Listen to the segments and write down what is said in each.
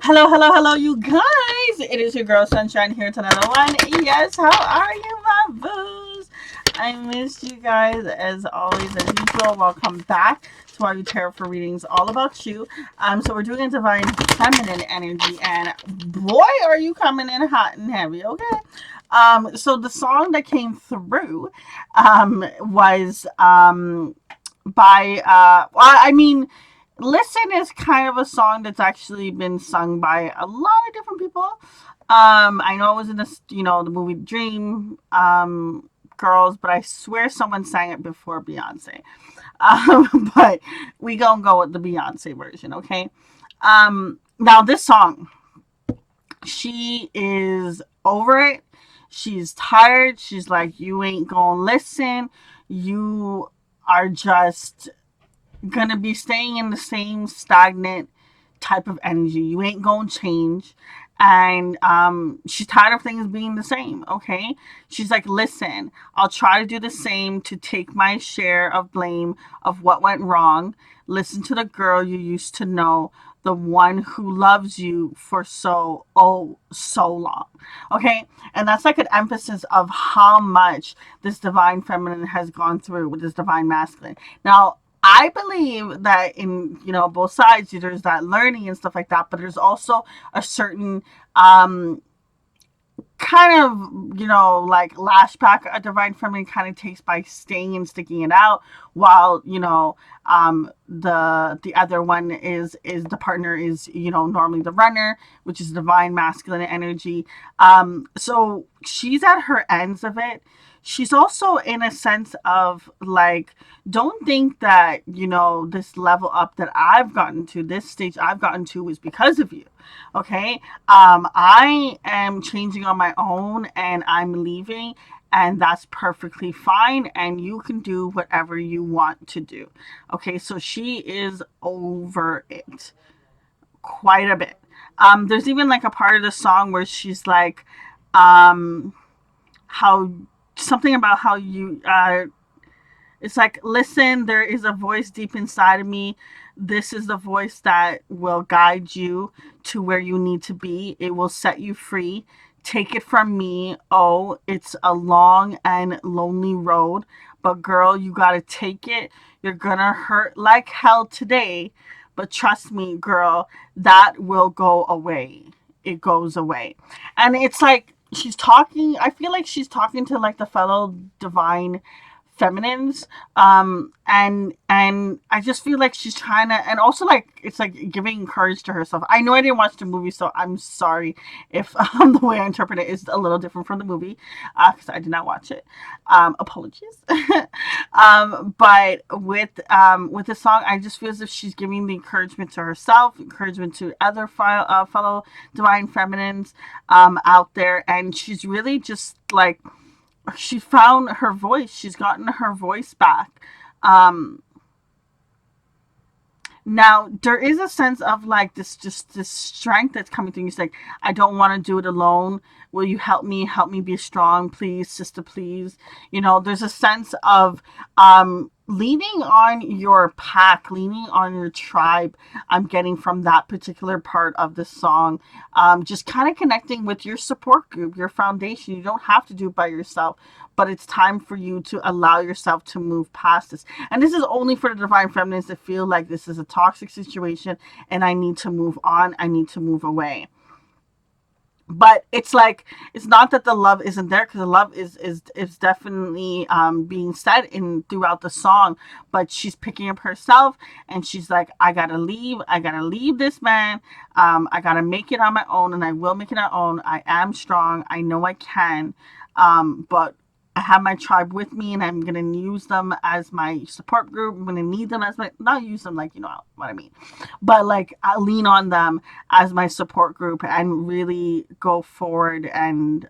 Hello, hello, hello, you guys. It is your girl Sunshine here to another one. Yes, how are you, my boos? I missed you guys as always, as usual. Welcome back to our tarot for readings, all about you. So we're doing a divine feminine energy, and boy, are you coming in hot and heavy, okay? So the song that came through, was by Listen is kind of a song that's actually been sung by a lot of different people. I know it was in the movie Dream Girls, but I swear someone sang it before Beyonce. But we gonna go with the Beyonce version, okay? Now this song, she is over it. She's tired. She's like, you ain't gonna listen. You are just gonna be staying in the same stagnant type of energy. You ain't gonna change. And she's tired of things being the same, okay? She's like, listen, I'll try to do the same to take my share of blame of what went wrong. Listen to the girl you used to know, the one who loves you for so long. Okay? And that's like an emphasis of how much this divine feminine has gone through with this divine masculine. Now, I believe that in both sides there's that learning and stuff like that, but there's also a certain kind of like lashback a divine feminine kind of takes by staying and sticking it out, while the other one is the partner is normally the runner, which is divine masculine energy. So she's at her ends of it. She's also in a sense of like, don't think that this level up that I've gotten to, this stage I've gotten to, is because of you. Okay. I am changing on my own and I'm leaving, and that's perfectly fine. And you can do whatever you want to do. Okay. So she is over it quite a bit. There's even like a part of the song where she's like, how something about how you it's like, listen, there is a voice deep inside of me. This is the voice that will guide you to where you need to be. It will set you free. Take it from me. Oh, it's a long and lonely road, but girl, you got to take it. You're going to hurt like hell today, but trust me, girl, that will go away. It goes away. And it's like she's talking, I feel like she's talking to like the fellow divine feminines, and I just feel like she's trying to, and also like it's like giving courage to herself. I know I didn't watch the movie, so I'm sorry if the way I interpret it is a little different from the movie, because I did not watch it. Apologies. But with the song, I just feel as if she's giving the encouragement to herself, encouragement to other fellow divine feminines out there, and she's really just like, she found her voice. She's gotten her voice back. Now there is a sense of like this strength that's coming through. She's like, I don't want to do it alone. Will you help me? Help me be strong, please, sister, please. There's a sense of leaning on your pack, leaning on your tribe. I'm getting from that particular part of the song. Just kind of connecting with your support group, your foundation. You don't have to do it by yourself, but it's time for you to allow yourself to move past this. And this is only for the divine feminines that feel like this is a toxic situation and I need to move on. I need to move away. But it's like, it's not that the love isn't there, because the love is definitely being said in throughout the song, but she's picking up herself and she's like, I gotta leave this man. I gotta make it on my own, and I will make it on my own. I am strong, I know I can. But I have my tribe with me, and I'm gonna use them as my support group. I'm gonna need them as my, not use them like, what I mean, but like I lean on them as my support group and really go forward and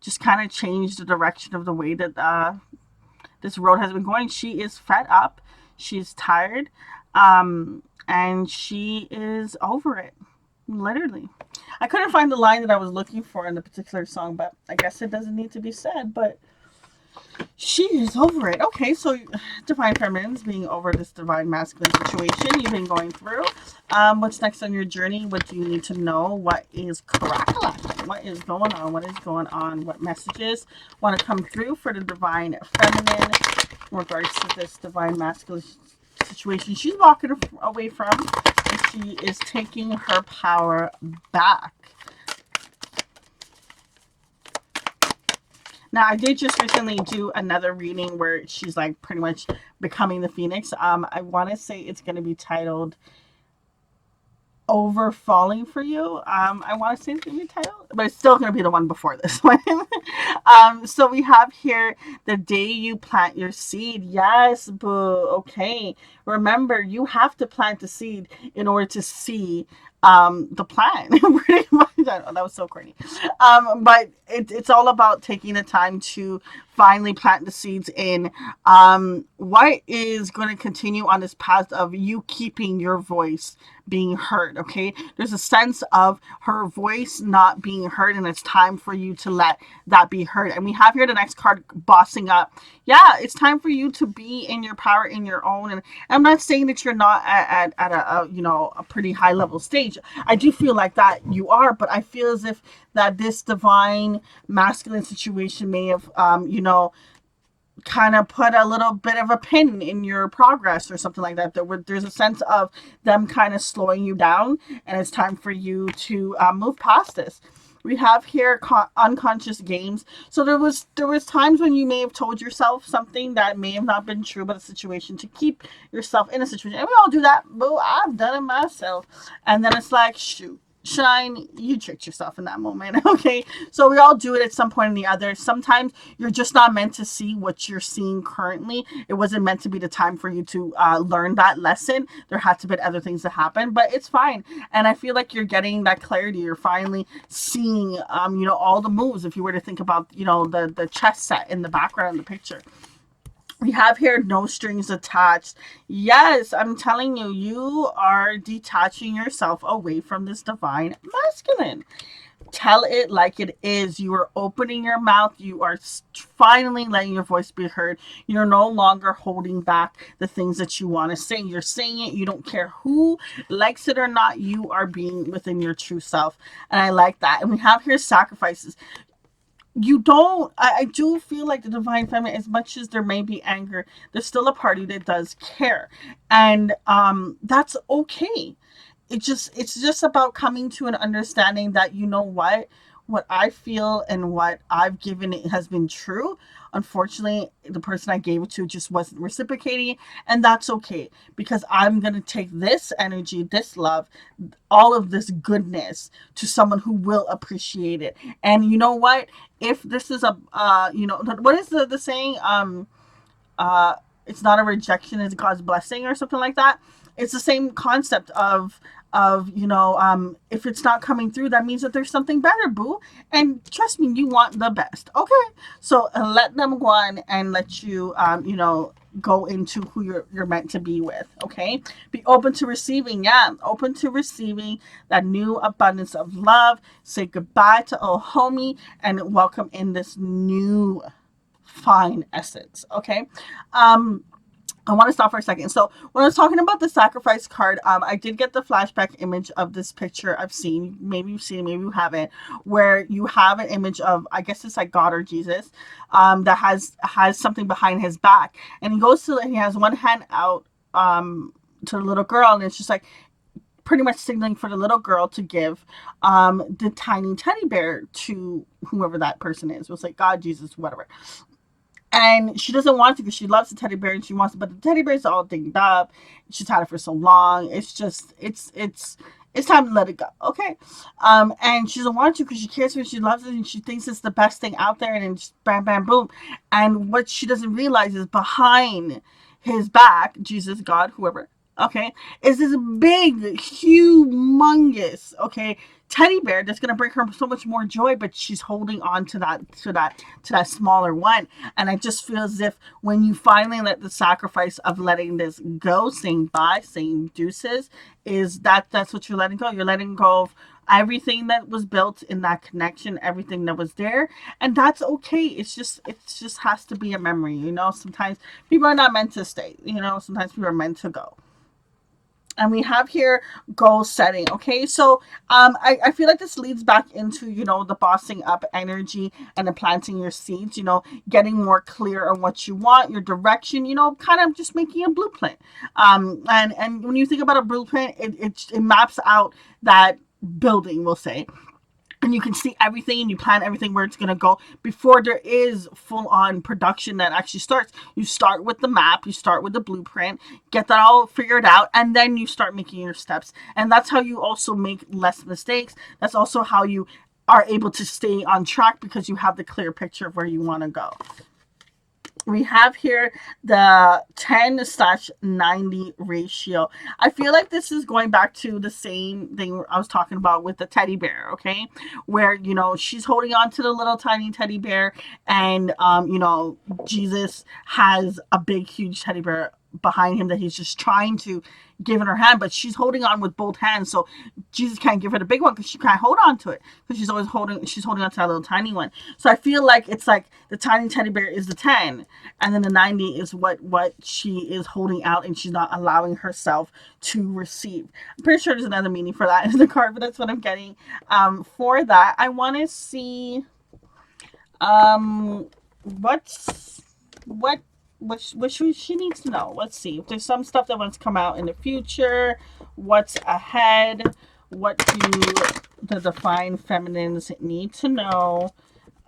just kind of change the direction of the way that this road has been going. She is fed up. She's tired, and she is over it. Literally. I couldn't find the line that I was looking for in the particular song, but I guess it doesn't need to be said. But She is over it. Okay, so divine feminine's being over this divine masculine situation you've been going through. What's next on your journey? What do you need to know? What is crackling? What is going on? What is going on? What messages want to come through for the divine feminine in regards to this divine masculine situation she's walking away from, and she is taking her power back. Now, I did just recently do another reading where she's like pretty much becoming the phoenix. I want to say it's going to be titled Over Falling for You. I want to say it's going to be titled, but it's still going to be the one before this one. So we have here the day you plant your seed. Yes, boo. Okay. Remember, you have to plant the seed in order to see the plant. Pretty much. I know, that was so corny. But it's all about taking the time to finally plant the seeds in what is going to continue on this path of you keeping your voice being heard. Okay, there's a sense of her voice not being heard, and it's time for you to let that be heard. And we have here the next card, bossing up. Yeah, it's time for you to be in your power, in your own. And I'm not saying that you're not at a pretty high level stage. I do feel like that you are, but I feel as if that this divine masculine situation may have kind of put a little bit of a pin in your progress or something like that. There's a sense of them kind of slowing you down, and it's time for you to move past this. We have here unconscious games. So there was times when you may have told yourself something that may have not been true about a situation to keep yourself in a situation. And we all do that. Boo, I've done it myself. And then it's like, shoot, Shine, you tricked yourself in that moment. Okay, so we all do it at some point or the other. Sometimes you're just not meant to see what you're seeing currently. It wasn't meant to be the time for you to learn that lesson. There had to be other things that happen, but it's fine. And I feel like you're getting that clarity. You're finally seeing all the moves. If you were to think about the chess set in the background of the picture, we have here no strings attached. Yes, I'm telling you, you are detaching yourself away from this divine masculine. Tell it like it is. You are opening your mouth. You are finally letting your voice be heard. You're no longer holding back the things that you want to say. You're saying it. You don't care who likes it or not. You are being within your true self. And I like that. And we have here sacrifices. You don't, I do feel like the divine feminine, as much as there may be anger, there's still a party that does care. And that's okay. It's just about coming to an understanding that, what I feel and what I've given it has been true. Unfortunately, the person I gave it to just wasn't reciprocating, and that's okay, because I'm going to take this energy, this love, all of this goodness to someone who will appreciate it. And you know what? If this is what is the saying? Uh, it's not a rejection, it's God's blessing or something like that. It's the same concept of if it's not coming through, that means that there's something better, boo. And trust me, you want the best. Okay, so let them go on and let you go into who you're meant to be with. Okay, be open to receiving. Yeah, open to receiving that new abundance of love. Say goodbye to old homie and welcome in this new fine essence. Okay. I want to stop for a second. So when I was talking about the sacrifice card, I did get the flashback image of this picture I've seen. Maybe you've seen it, maybe you haven't, where you have an image of, I guess it's like God or Jesus, that has something behind his back, and he goes to, and he has one hand out to the little girl, and it's just like pretty much signaling for the little girl to give the tiny teddy bear to whoever that person is. It was like God, Jesus, whatever. And she doesn't want to because she loves the teddy bear and she wants it, but the teddy bear's all dinged up. She's had it for so long. It's just, it's time to let it go. Okay. And she doesn't want to because she cares for it. She loves it and she thinks it's the best thing out there. And then just bam, bam, boom. And what she doesn't realize is behind his back, Jesus, God, whoever, Okay, is this big, humongous, okay, teddy bear that's gonna bring her so much more joy, but she's holding on to that smaller one. And I just feel as if when you finally let the sacrifice of letting this go, saying bye, saying deuces, is that's what you're letting go. You're letting go of everything that was built in that connection, everything that was there, and that's okay. It's just has to be a memory. Sometimes people are not meant to stay. Sometimes people are meant to go. And we have here goal setting. Okay, so I feel like this leads back into the bossing up energy and the planting your seeds, getting more clear on what you want, your direction, kind of just making a blueprint. And when you think about a blueprint, it maps out that building, we'll say, and you can see everything and you plan everything where it's going to go before there is full on production that actually starts. You start with the map, you start with the blueprint, get that all figured out, and then you start making your steps. And that's how you also make less mistakes. That's also how you are able to stay on track because you have the clear picture of where you want to go. We have here the 10/90 ratio. I feel like this is going back to the same thing I was talking about with the teddy bear, okay? Where, she's holding on to the little tiny teddy bear, and, Jesus has a big, huge teddy bear behind him that he's just trying to give in her hand, but she's holding on with both hands. So Jesus can't give her the big one because she can't hold on to it because she's holding on to that little tiny one. So I feel like it's like the tiny teddy bear is the 10, and then the 90 is what she is holding out, and she's not allowing herself to receive. I'm pretty sure there's another meaning for that in the card, but that's what I'm getting. For that, I want to see um what's what she needs to know. Let's see if there's some stuff that wants to come out in the future. What's ahead? What do the divine feminines need to know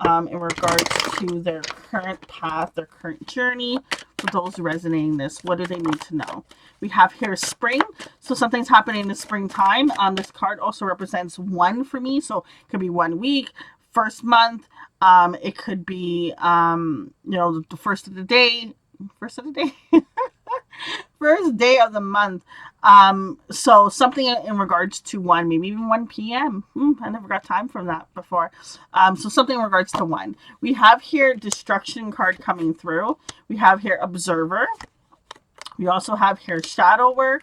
in regards to their current path, their current journey? For those resonating this, what do they need to know? We have here spring, so something's happening in the springtime. This card also represents one for me, so it could be 1 week, first month. It could be the first of the day, first of the day, first day of the month. So something in regards to one, maybe even 1 p.m. I never got time from that before. So something in regards to one. We have here destruction card coming through. We have here observer. We also have here shadow work.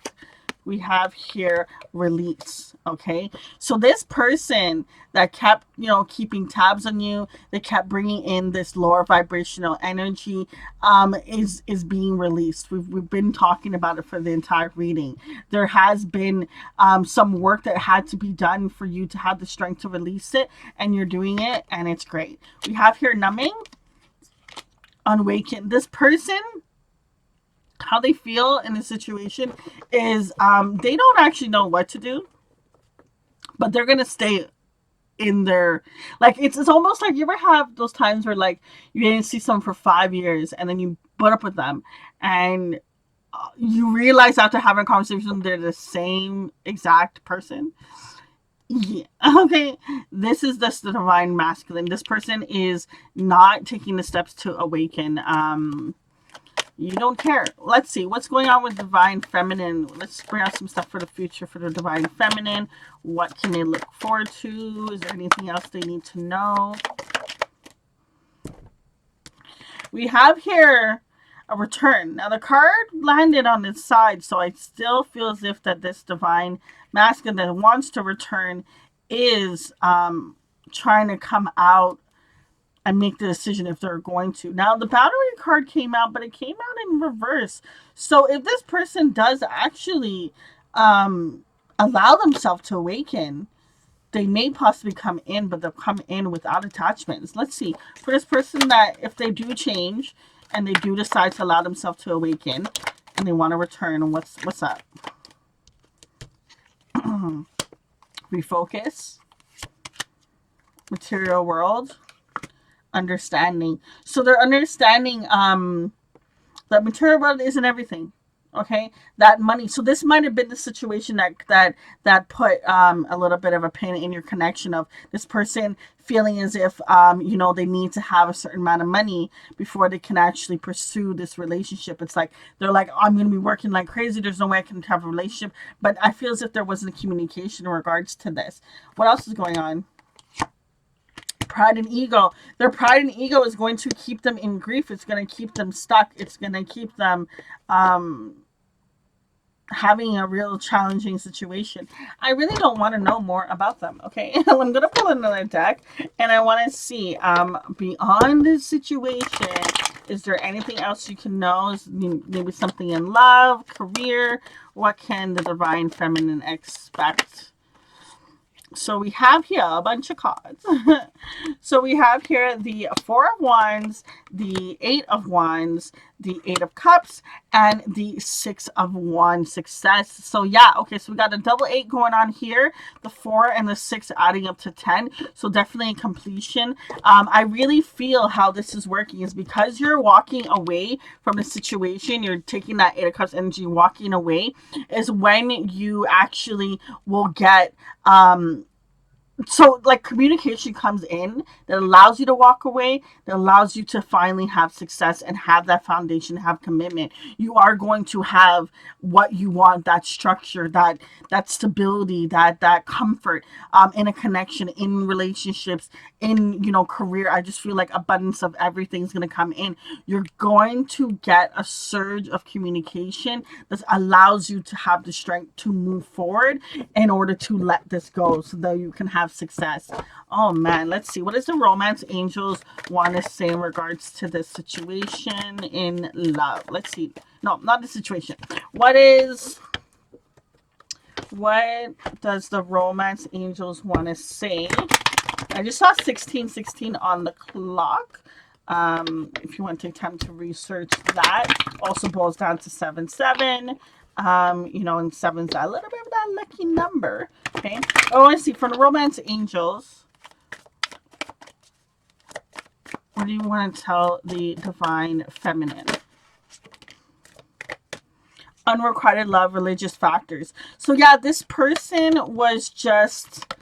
We have here release. Okay, so this person that kept keeping tabs on you, that kept bringing in this lower vibrational energy, is being released. We've been talking about it for the entire reading. There has been some work that had to be done for you to have the strength to release it, and you're doing it, and it's great. We have here numbing, awaken. This person, how they feel in the situation is they don't actually know what to do, but they're gonna stay in their, like, it's almost like, you ever have those times where, like, you didn't see someone for 5 years and then you put up with them, and you realize after having a conversation they're the same exact person. Yeah. Okay, this is the divine masculine. This person is not taking the steps to awaken. You don't care. Let's see what's going on with divine feminine. Let's bring out some stuff for the future for the divine feminine. What can they look forward to? Is there anything else they need to know? We have here a return. Now the card landed on its side, so I still feel as if that this divine masculine that wants to return is trying to come out and make the decision if they're going to. Now, the battery card came out, but it came out in reverse. So if this person does actually allow themselves to awaken, they may possibly come in, but they'll come in without attachments. Let's see. For this person, that if they do change and they do decide to allow themselves to awaken and they want to return, what's up? Refocus. Material world. Understanding. So they're understanding that material world isn't everything. Okay, that money. So this might have been the situation that put a little bit of a pin in your connection of this person feeling as if they need to have a certain amount of money before they can actually pursue this relationship. It's like they're like, oh, I'm going to be working like crazy, there's no way I can have a relationship. But I feel as if there wasn't a communication in regards to this. What else is going on? Pride and ego. Their pride and ego is going to keep them in grief. It's going to keep them stuck. It's going to keep them um having a real challenging situation. I really don't want to know more about them. Okay, I'm gonna pull another deck, and I want to see beyond this situation. Is there anything else you can know? Maybe something in love, career. What can the divine feminine expect? So we have here a bunch of cards. So we have here the Four of Wands, the Eight of Wands, the Eight of Cups, and the Six of Wands. Success. So yeah, okay, so we got a double eight going on here, the four and the six adding up to 10. So definitely completion. I really feel how this is working is because you're walking away from the situation, you're taking that Eight of Cups energy, walking away, is when you actually will get so like communication comes in that allows you to walk away, that allows you to finally have success and have that foundation, have commitment. You are going to have what you want, that structure, that stability, that comfort in a connection, in relationships, in career. I just feel like abundance of everything's going to come in. You're going to get a surge of communication that allows you to have the strength to move forward in order to let this go so that you can have success. Oh man, let's see. What does the romance angels want to say in regards to this situation in love? Let's see. No, not the situation. What does the romance angels want to say? I just saw 1616 on the clock. If you want to take time to research that, also boils down to 77. And seven's a little bit of that lucky number. Okay. Oh, I see. From the romance angels, what do you want to tell the divine feminine? Unrequited love, religious factors. So yeah, this person was just,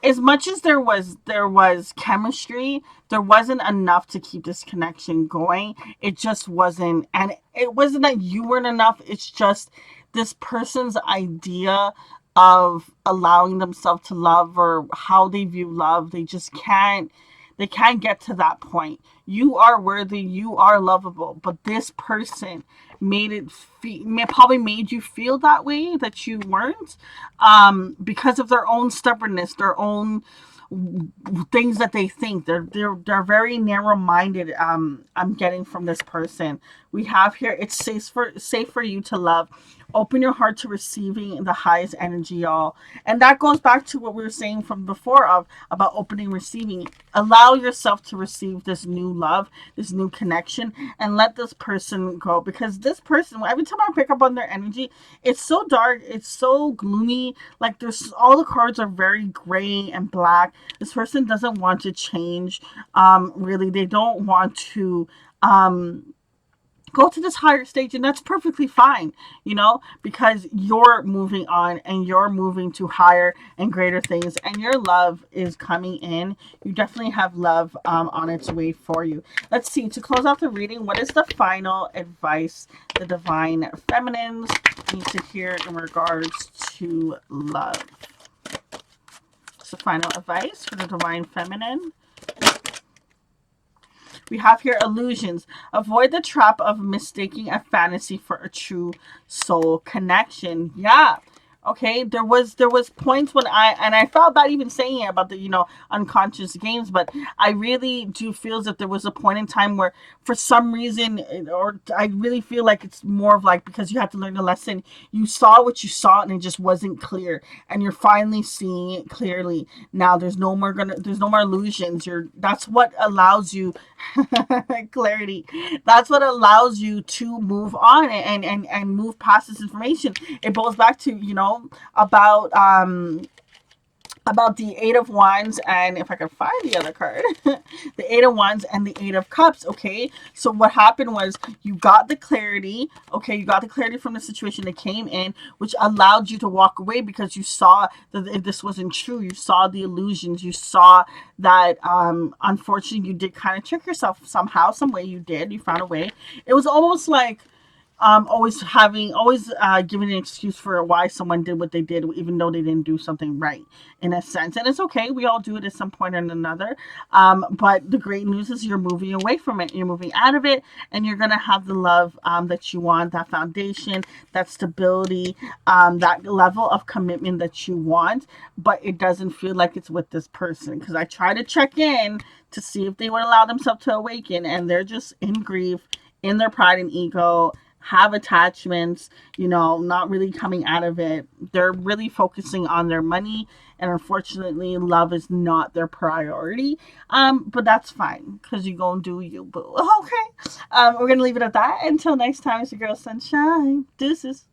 as much as there was chemistry, there wasn't enough to keep this connection going. It just wasn't, and it wasn't that you weren't enough. It's just this person's idea of allowing themselves to love, or how they view love, they can't get to that point. You are worthy, you are lovable, but this person probably made you feel that way, that you weren't, because of their own stubbornness, their own things that they think. They're very narrow minded. I'm getting from this person. We have here, it's safe for you to love. Open your heart to receiving the highest energy, y'all. And that goes back to what we were saying from before of about opening, receiving. Allow yourself to receive this new love, this new connection, and let this person go. Because this person, every time I pick up on their energy, it's so dark, it's so gloomy. Like there's all the cards are very gray and black. This person doesn't want to change. Really, they don't want to go to this higher stage, and that's perfectly fine, because you're moving on and you're moving to higher and greater things, and your love is coming in. You definitely have love on its way for you. Let's see, to close out the reading, what is the final advice the divine feminines need to hear in regards to love? It's the final advice for the divine feminine. We have here illusions. Avoid the trap of mistaking a fantasy for a true soul connection. Yeah. Okay, there was points when I felt bad even saying it about the unconscious games, but I really do feel that there was a point in time where for some reason, or I really feel like it's more of like, because you had to learn the lesson, you saw what you saw and it just wasn't clear, and you're finally seeing it clearly now. There's no more illusions. That's what allows you clarity. That's what allows you to move on and move past this information. It goes back to about about the Eight of Wands, and if I can find the other card, the Eight of Wands and the Eight of Cups. Okay, so what happened was you got the clarity. Okay, you got the clarity from the situation that came in, which allowed you to walk away because you saw that if this wasn't true, you saw the illusions, you saw that unfortunately you did kind of trick yourself somehow, some way you did. You found a way. It was almost like always giving an excuse for why someone did what they did, even though they didn't do something right, in a sense. And it's okay. We all do it at some point or another. But the great news is you're moving away from it. You're moving out of it, and you're gonna have the love that you want, that foundation, that stability, that level of commitment that you want. But it doesn't feel like it's with this person, because I try to check in to see if they would allow themselves to awaken, and they're just in grief, in their pride and ego, have attachments, not really coming out of it. They're really focusing on their money, and unfortunately, love is not their priority. But that's fine, because you gonna do you, boo. Okay. We're gonna leave it at that. Until next time, it's your girl Sunshine. Deuces.